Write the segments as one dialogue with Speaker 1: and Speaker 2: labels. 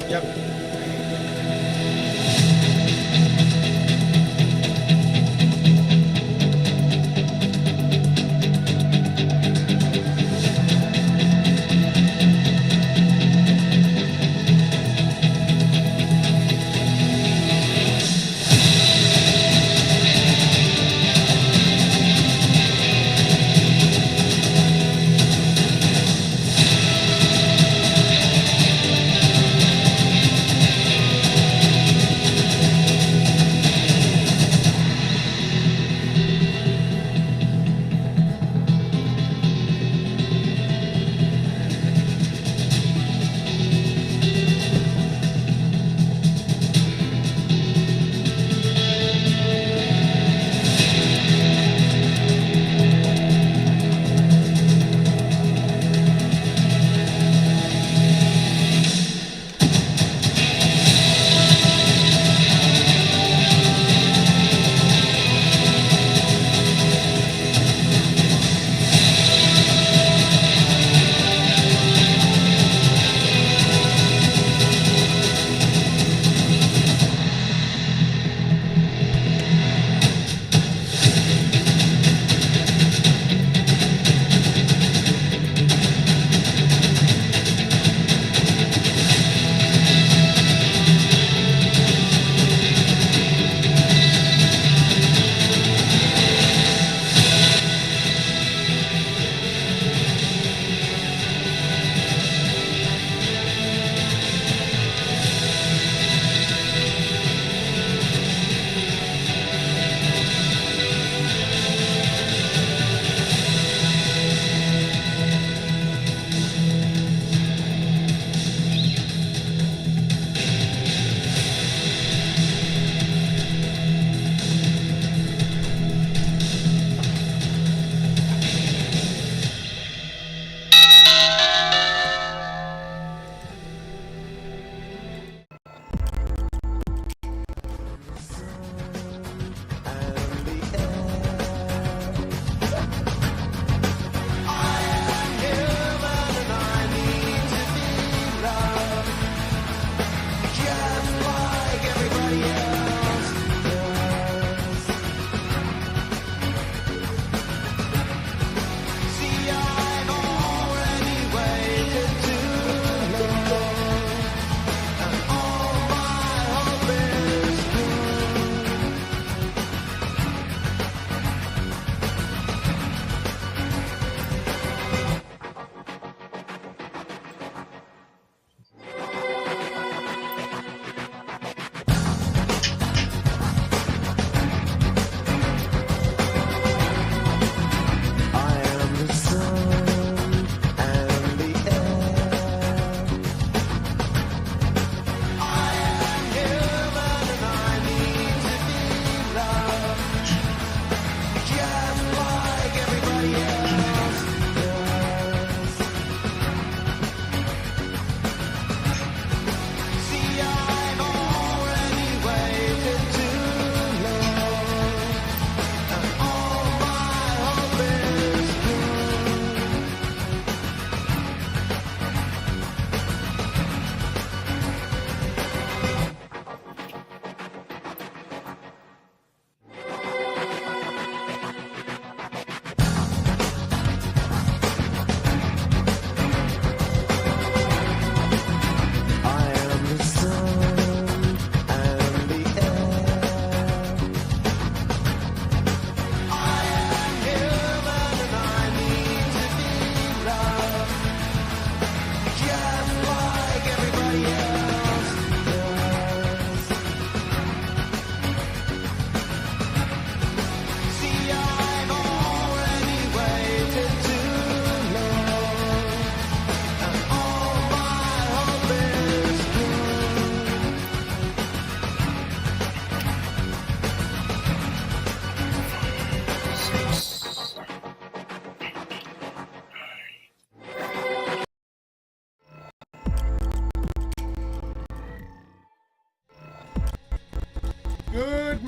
Speaker 1: Yep.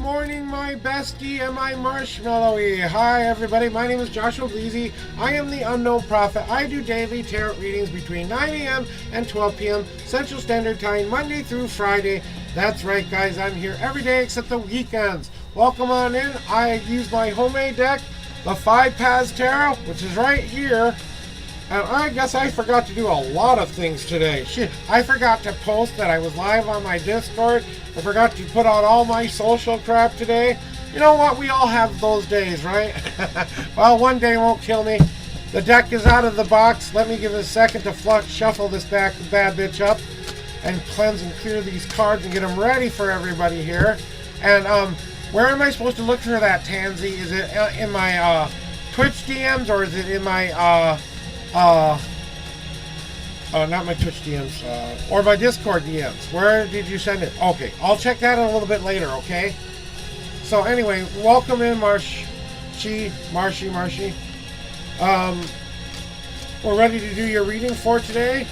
Speaker 1: morning, my bestie and my marshmallowy. Hi, everybody. My name is Joshua Bleasy. I am the Unknown Prophet. I do daily tarot readings between 9 a.m. and 12 p.m. Central Standard Time, Monday through Friday. That's right, guys. I'm here every day except the weekends. Welcome on in. I use my homemade deck, the 5 Paths Tarot, which is right here. And I guess I forgot to do a lot of things today. Shit, I forgot to post that I was live on my Discord. I forgot to put out all my social crap today. You know what? We all have those days, right? Well, one day won't kill me. The deck is out of the box. Let me give it a second to shuffle this bad bitch up and cleanse and clear these cards and get them ready for everybody here. And where am I supposed to look for that, Tansy? Is it in my Twitch DMs or is it in my not my Twitch DMs, or my Discord DMs? Where did you send it? Okay, I'll check that a little bit later, okay? So anyway, welcome in, Marshy. We're ready to do your reading for today.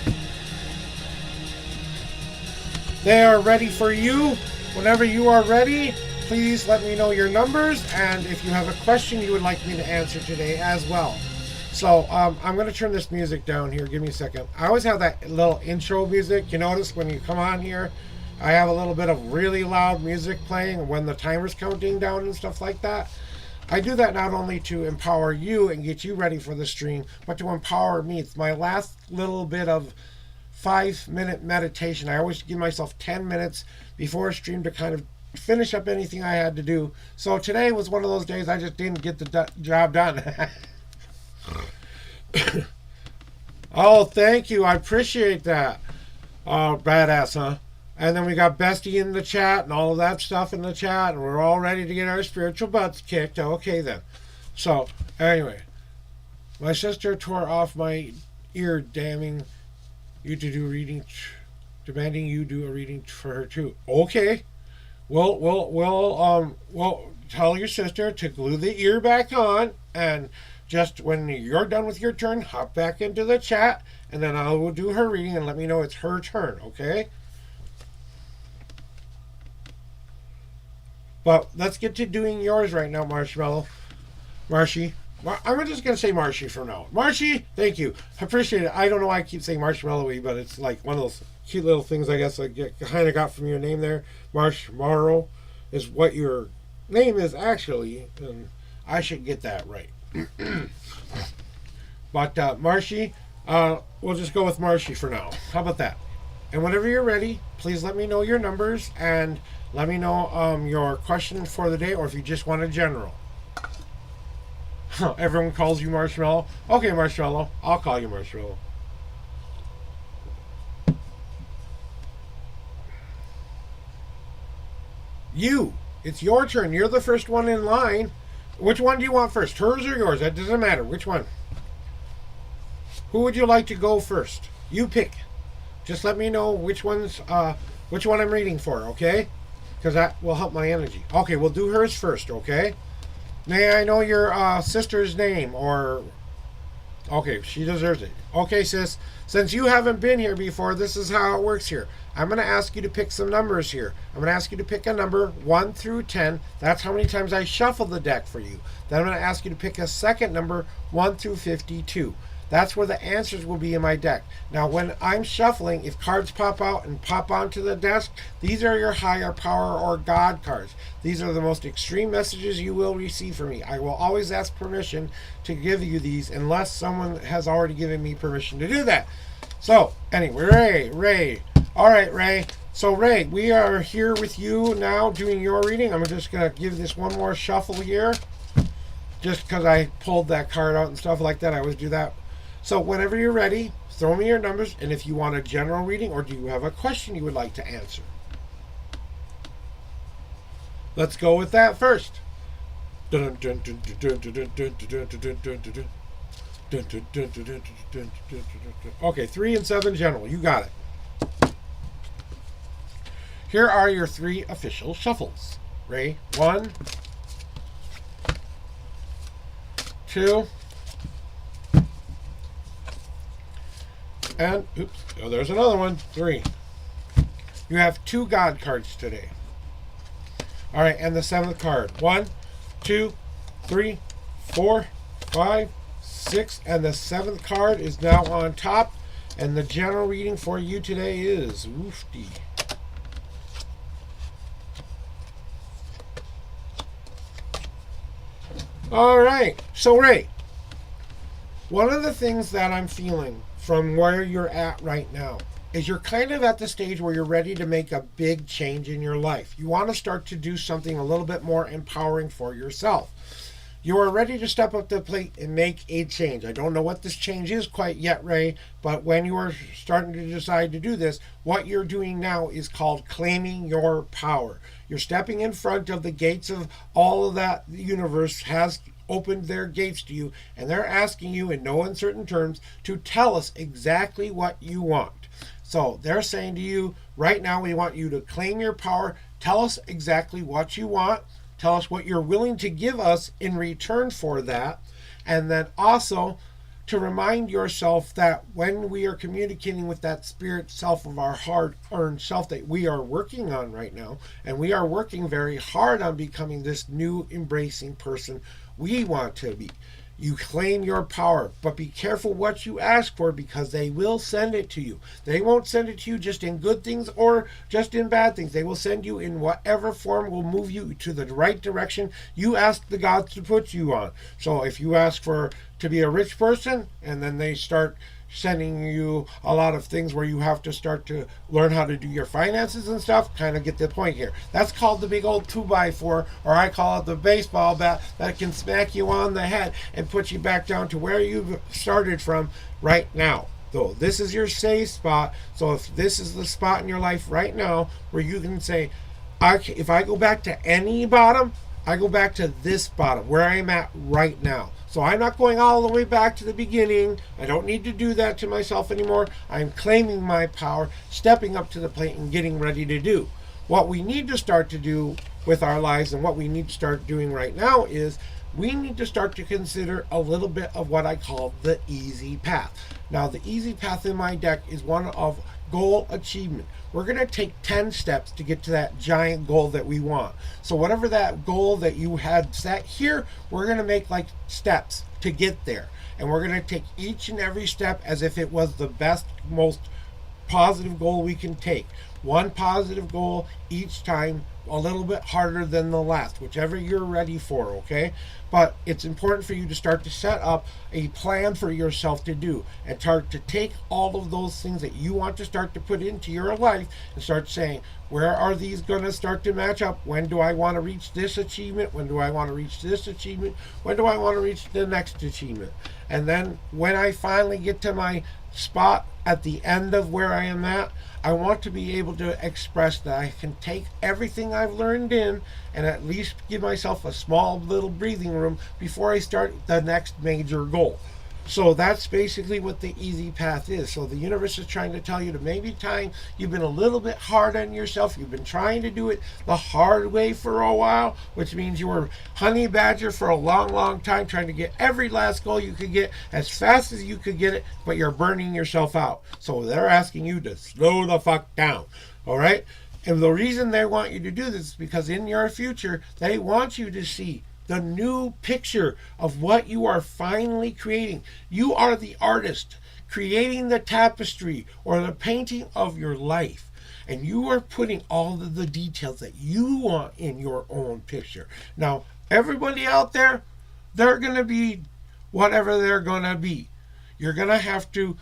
Speaker 1: They are ready for you. Whenever you are ready, please let me know your numbers, and if you have a question you would like me to answer today as well. So, I'm going to turn this music down here. Give me a second. I always have that little intro music. You notice when you come on here, I have a little bit of really loud music playing when the timer's counting down and stuff like that. I do that not only to empower you and get you ready for the stream, but to empower me. It's my last little bit of 5-minute meditation. I always give myself 10 minutes before a stream to kind of finish up anything I had to do. So today was one of those days I just didn't get the job done. Oh, thank you. I appreciate that. Oh, badass, huh? And then we got Bestie in the chat and all of that stuff in the chat, and we're all ready to get our spiritual butts kicked. Okay, then. So, anyway, my sister tore off my ear, damning you to do reading, demanding you do a reading for her too. Okay. Well, tell your sister to glue the ear back on, and just when you're done with your turn, hop back into the chat, and then I will do her reading and let me know it's her turn, okay? But let's get to doing yours right now, Marshy. I'm just going to say Marshy from now. Marshy, thank you. I appreciate it. I don't know why I keep saying Marshmallowy, but it's like one of those cute little things I guess I kind of got from your name there. Marshmallow is what your name is actually, and I should get that right. But Marshy, we'll just go with Marshy for now. How about that? And whenever you're ready, please let me know your numbers and let me know your question for the day, or if you just want a general. Everyone calls you Marshmallow. Okay, Marshmallow. I'll call you Marshmallow. It's your turn. You're the first one in line. Which one do you want first? Hers or yours? That doesn't matter. Which one? Who would you like to go first? You pick. Just let me know which one I'm reading for, okay? Because that will help my energy. Okay, we'll do hers first, okay? May I know your sister's name? Or okay, she deserves it. Okay, sis. Since you haven't been here before, this is how it works here. I'm going to ask you to pick some numbers here. I'm going to ask you to pick a number 1 through 10. That's how many times I shuffle the deck for you. Then I'm going to ask you to pick a second number 1 through 52. That's where the answers will be in my deck. Now, when I'm shuffling, if cards pop out and pop onto the desk, these are your higher power or God cards. These are the most extreme messages you will receive from me. I will always ask permission to give you these unless someone has already given me permission to do that. So, anyway, Ray. All right, Ray. So, Ray, we are here with you now doing your reading. I'm just going to give this one more shuffle here. Just because I pulled that card out and stuff like that. I always do that. So whenever you're ready, throw me your numbers, and if you want a general reading or do you have a question you would like to answer. Let's go with that first. Okay, 3 and 7 general. You got it. Here are your 3 official shuffles. Ray, 1, 2, and, oops, oh, there's another one, 3. You have 2 God cards today. All right, and the seventh card. 1, 2, 3, 4, 5, 6, and the seventh card is now on top. And the general reading for you today is woofy. All right, so Ray, one of the things that I'm feeling from where you're at right now is you're kind of at the stage where you're ready to make a big change in your life. You want to start to do something a little bit more empowering for yourself. You are ready to step up to the plate and make a change. I don't know what this change is quite yet, Ray, but when you are starting to decide to do this, what you're doing now is called claiming your power. You're stepping in front of the gates of all of that the universe has opened their gates to you, and they're asking you in no uncertain terms to tell us exactly what you want. So they're saying to you, right now we want you to claim your power, tell us exactly what you want, tell us what you're willing to give us in return for that, and then also to remind yourself that when we are communicating with that spirit self of our hard-earned self that we are working on right now, and we are working very hard on becoming this new embracing person we want to be. You claim your power, but be careful what you ask for because they will send it to you. They won't send it to you just in good things or just in bad things. They will send you in whatever form will move you to the right direction you ask the gods to put you on. So if you ask for to be a rich person and then they start sending you a lot of things where you have to start to learn how to do your finances and stuff, kind of get the point here. That's called the big old 2x4, or I call it the baseball bat that can smack you on the head and put you back down to where you've started from right now. So this is your safe spot. So if this is the spot in your life right now where you can say, if I go back to any bottom, I go back to this bottom where I am at right now. So I'm not going all the way back to the beginning. I don't need to do that to myself anymore. I'm claiming my power, stepping up to the plate and getting ready to do. What we need to start to do with our lives and what we need to start doing right now is we need to start to consider a little bit of what I call the easy path. Now, the easy path in my deck is one of goal achievement. We're going to take 10 steps to get to that giant goal that we want. So whatever that goal that you had set here, we're going to make like steps to get there. And we're going to take each and every step as if it was the best, most positive goal we can take. One positive goal each time, a little bit harder than the last, whichever you're ready for, okay? But it's important for you to start to set up a plan for yourself to do and start to take all of those things that you want to start to put into your life and start saying, where are these going to start to match up? When do I want to reach this achievement? When do I want to reach this achievement? When do I want to reach the next achievement? And then when I finally get to my spot at the end of where I am at, I want to be able to express that I can take everything I've learned in and at least give myself a small little breathing room before I start the next major goal. So that's basically what the easy path is. So the universe is trying to tell you to maybe time you've been a little bit hard on yourself. You've been trying to do it the hard way for a while, which means you were honey badger for a long, long time, trying to get every last goal you could get as fast as you could get it, but you're burning yourself out. So they're asking you to slow the fuck down. All right? And the reason they want you to do this is because in your future, they want you to see the new picture of what you are finally creating. You are the artist creating the tapestry or the painting of your life. And you are putting all of the details that you want in your own picture. Now, everybody out there, they're going to be whatever they're going to be. You're going to have to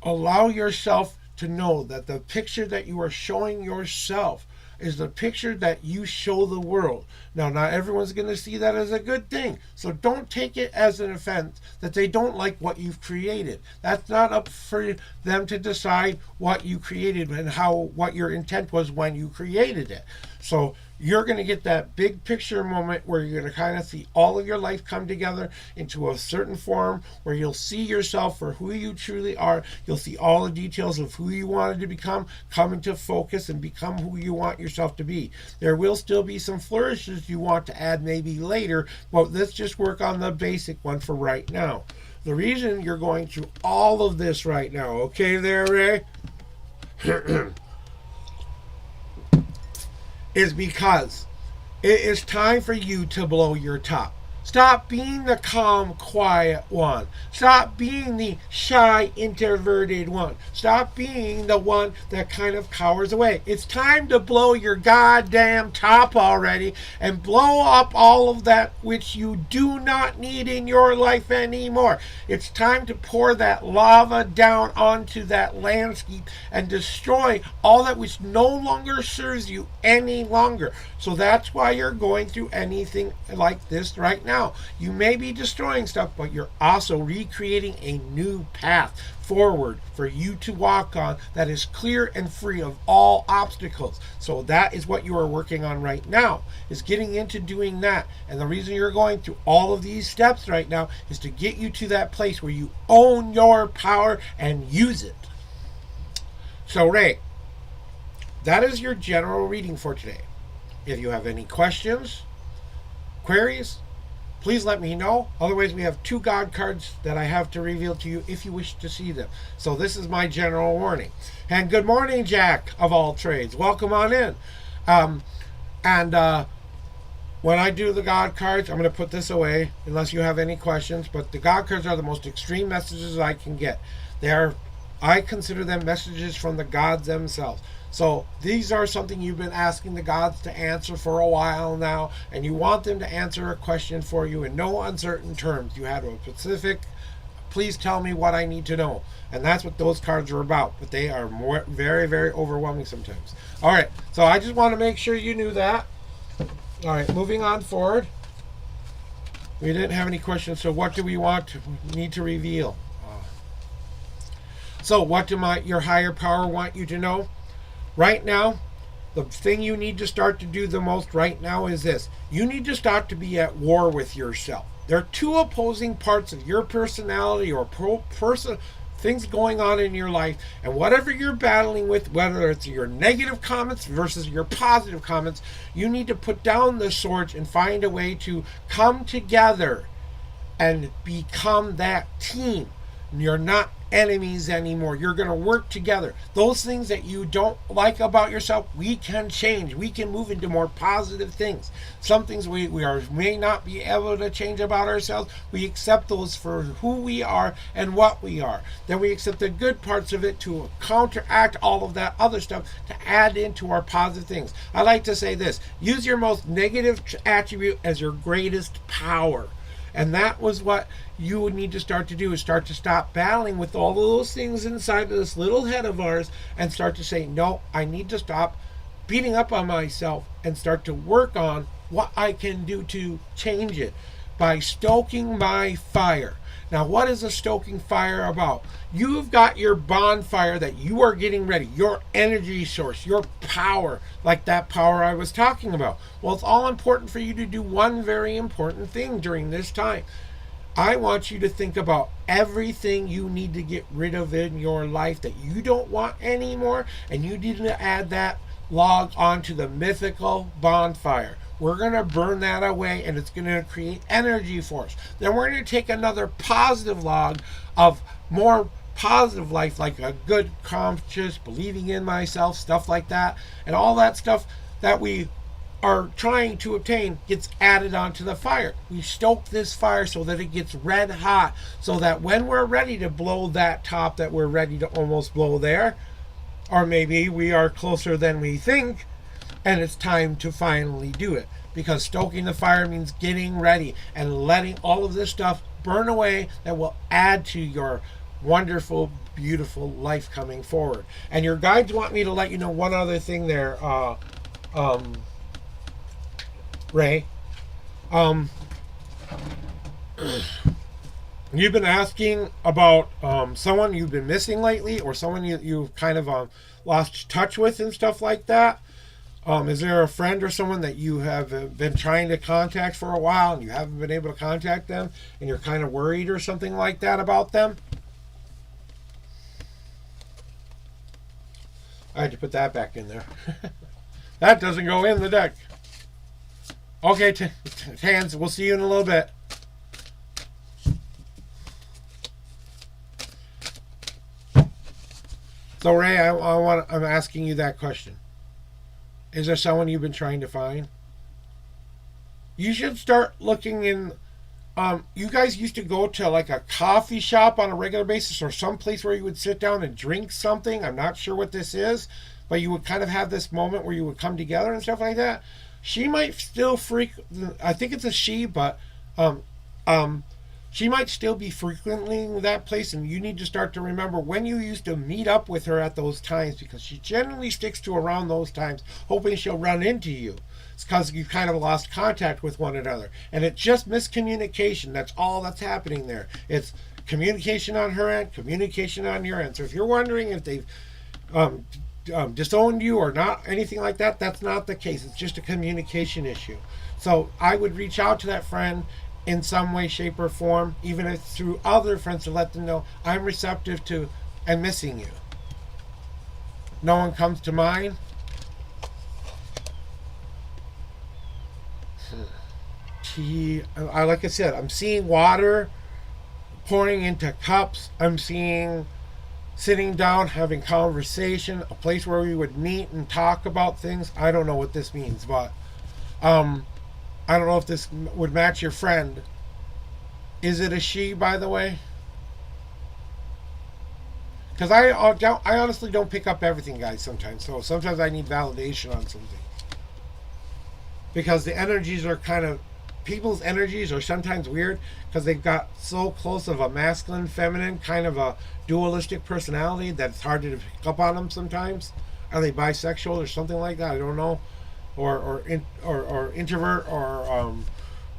Speaker 1: allow yourself to know that the picture that you are showing yourself is the picture that you show the world. Now, not everyone's going to see that as a good thing. So don't take it as an offense that they don't like what you've created. That's not up for them to decide what you created and what your intent was when you created it. So you're going to get that big picture moment where you're going to kind of see all of your life come together into a certain form where you'll see yourself for who you truly are. You'll see all the details of who you wanted to become come into focus and become who you want yourself to be. There will still be some flourishes you want to add maybe later, but let's just work on the basic one for right now. The reason you're going through all of this right now, okay there, Ray? is because It is time for you to blow your top. Stop being the calm, quiet one. Stop being the shy, introverted one. Stop being the one that kind of cowers away. It's time to blow your goddamn top already and blow up all of that which you do not need in your life anymore. It's time to pour that lava down onto that landscape and destroy all that which no longer serves you any longer. So that's why you're going through anything like this right now. You may be destroying stuff, but you're also recreating a new path forward for you to walk on that is clear and free of all obstacles. So that is what you are working on right now, is getting into doing that. And the reason you're going through all of these steps right now is to get you to that place where you own your power and use it. So Ray, that is your general reading for today. If you have any questions, queries, please let me know. Otherwise, we have 2 God cards that I have to reveal to you if you wish to see them. So this is my general warning. And good morning, Jack of all trades. Welcome on in. When I do the God cards, I'm going to put this away unless you have any questions. But the God cards are the most extreme messages I can get. I consider them messages from the gods themselves. So these are something you've been asking the gods to answer for a while now, and you want them to answer a question for you in no uncertain terms. You have a specific, please tell me what I need to know. And that's what those cards are about. But they are very, very overwhelming sometimes. All right, so I just want to make sure you knew that. All right, moving on forward. We didn't have any questions, so what do we need to reveal? So what do your higher power want you to know? Right now, the thing you need to start to do the most right now is this. You need to start to be at war with yourself. There are 2 opposing parts of your personality or things going on in your life, and whatever you're battling with, whether it's your negative comments versus your positive comments, you need to put down the swords and find a way to come together and become that team. You're not enemies anymore. You're going to work together. Those things that you don't like about yourself, we can change. We can move into more positive things. Some things we may not be able to change about ourselves. We accept those for who we are and what we are. Then we accept the good parts of it to counteract all of that other stuff to add into our positive things. I like to say this: use your most negative attribute as your greatest power. And that was what you would need to start to do, is start to stop battling with all of those things inside of this little head of ours and start to say, no, I need to stop beating up on myself and start to work on what I can do to change it by stoking my fire. Now, what is a stoking fire about? You've got your bonfire that you are getting ready, your energy source, your power, like that power I was talking about. Well, it's all important for you to do one very important thing during this time. I want you to think about everything you need to get rid of in your life that you don't want anymore, and you need to add that log onto the mythical bonfire. We're going to burn that away, and it's going to create energy for us. Then we're going to take another positive log of more positive life, like a good conscious, believing in myself, stuff like that. And all that stuff that we are trying to obtain gets added onto the fire. We stoke this fire so that it gets red hot, so that when we're ready to blow that top that we're ready to almost blow there, or maybe we are closer than we think, and it's time to finally do it. Because stoking the fire means getting ready and letting all of this stuff burn away that will add to your wonderful, beautiful life coming forward. And your guides want me to let you know one other thing there, Ray. You've been asking about someone you've been missing lately, or someone you've kind of lost touch with and stuff like that. Is there a friend or someone that you have been trying to contact for a while and you haven't been able to contact them, and you're kind of worried or something like that about them? I had to put that back in there. That doesn't go in the deck. Okay, Tans, we'll see you in a little bit. So Ray, I'm asking you that question. Is there someone you've been trying to find? You should start looking in. You guys used to go to like a coffee shop on a regular basis, or some place where you would sit down and drink something. I'm not sure what this is, but you would kind of have this moment where you would come together and stuff like that. She might still I think it's a she, but um, um, she might still be frequenting that place, and you need to start to remember when you used to meet up with her at those times, because she generally sticks to around those times, hoping she'll run into you. It's because you kind of lost contact with one another, and it's just miscommunication. That's all that's happening there. It's communication on her end, communication on your end. So if you're wondering if they've um, disowned you or not, anything like that, that's not the case. It's just a communication issue. So I would reach out to that friend in some way, shape, or form, even if through other friends, to let them know I'm receptive to and missing you. No one comes to mind. Like I said, I'm seeing water pouring into cups. I'm seeing sitting down, having conversation, a place where we would meet and talk about things. I don't know what this means, but I don't know if this would match your friend. Is it a she, by the way? Because I honestly don't pick up everything, guys, sometimes. So sometimes I need validation on something. Because the energies are kind of... People's energies are sometimes weird because they've got so close of a masculine, feminine, kind of a dualistic personality that it's hard to pick up on them sometimes. Are they bisexual or something like that? I don't know. Or introvert, or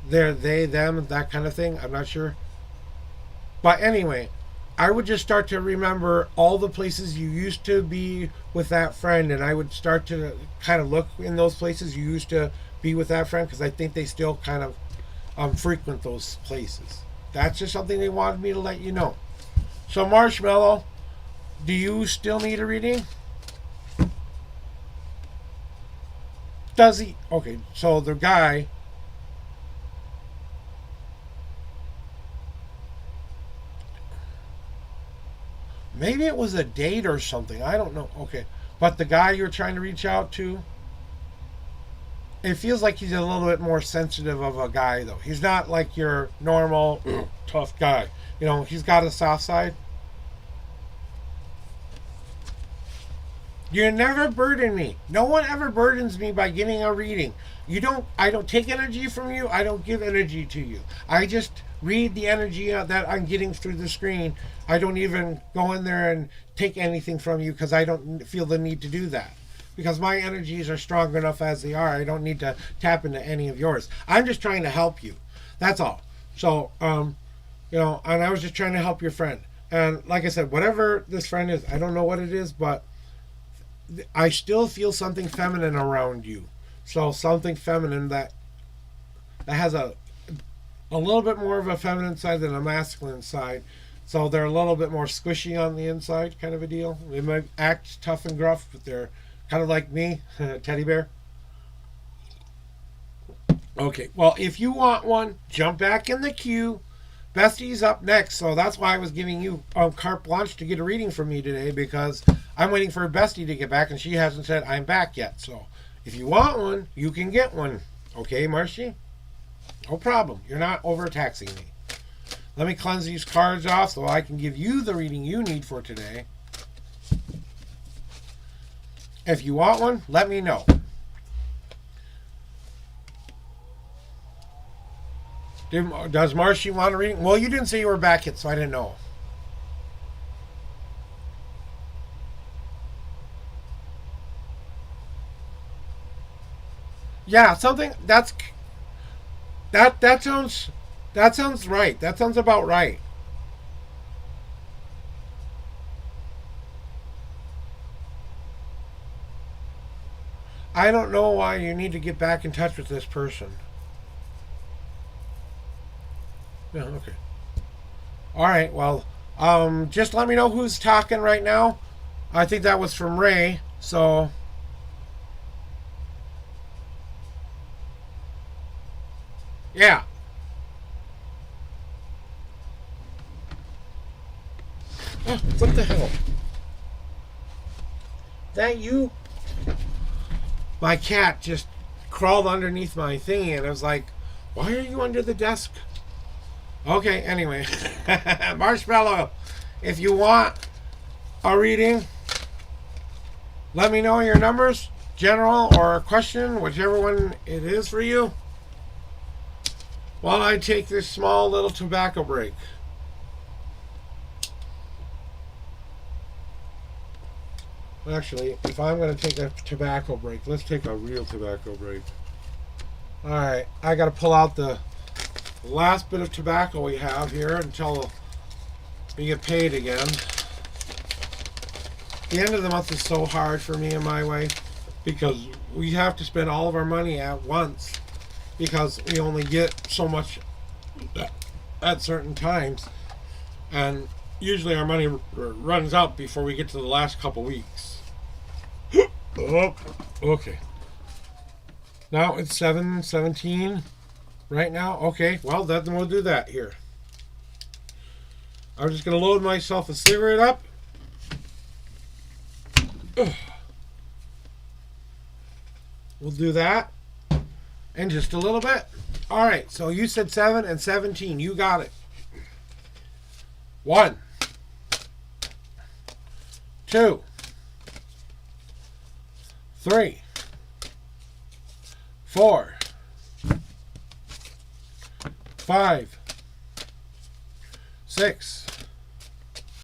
Speaker 1: they're they, them, that kind of thing. I'm not sure. But anyway, I would just start to remember all the places you used to be with that friend, and I would start to kind of look in those places you used to be with that friend, because I think they still kind of frequent those places. That's just something they wanted me to let you know. So Marshmallow, do you still need a reading? Does he? Okay, so the guy... Maybe it was a date or something. I don't know. Okay. But the guy you're trying to reach out to, it feels like he's a little bit more sensitive of a guy, though. He's not like your normal tough guy. You know, he's got a soft side. You never burden me. No one ever burdens me by getting a reading. I don't take energy from you. I don't give energy to you. I just read the energy that I'm getting through the screen. I don't even go in there and take anything from you, because I don't feel the need to do that. Because my energies are strong enough as they are. I don't need to tap into any of yours. I'm just trying to help you. That's all. So, and I was just trying to help your friend. And like I said, whatever this friend is, I don't know what it is, but I still feel something feminine around you. So something feminine that has a little bit more of a feminine side than a masculine side. So they're a little bit more squishy on the inside, kind of a deal. They might act tough and gruff, but they're kind of like me, teddy bear. Okay, well, if you want one, jump back in the queue. Bestie's up next, so that's why I was giving you carte blanche to get a reading from me today, because I'm waiting for Bestie to get back, and she hasn't said I'm back yet. So if you want one, you can get one. Okay, Marcy? No problem. You're not overtaxing me. Let me cleanse these cards off so I can give you the reading you need for today. If you want one, let me know. Does Marcy want a reading? Well, you didn't say you were back yet, so I didn't know. Yeah, something that sounds right. That sounds about right. I don't know why you need to get back in touch with this person. Yeah, okay. All right, well, just let me know who's talking right now. I think that was from Ray, so... Yeah. Oh, what the hell? That you? My cat just crawled underneath my thingy, and I was like, Why are you under the desk? Okay, anyway. Marshmallow, if you want a reading, let me know your numbers, general or a question, whichever one it is for you, while I take this small little tobacco break. Actually, if I'm going to take a tobacco break, let's take a real tobacco break. Alright, I got to pull out the last bit of tobacco we have here until we get paid again. The end of the month is so hard for me and my wife because we have to spend all of our money at once because we only get so much at certain times, and usually our money runs out before we get to the last couple weeks. Oh, okay. Now it's 7:17 right now. Okay, well then we'll do that here. I'm just going to load myself a cigarette up. We'll do that in just a little bit. Alright, so you said 7 and 17. You got it. 1, 2, 3, 4, 5, 6,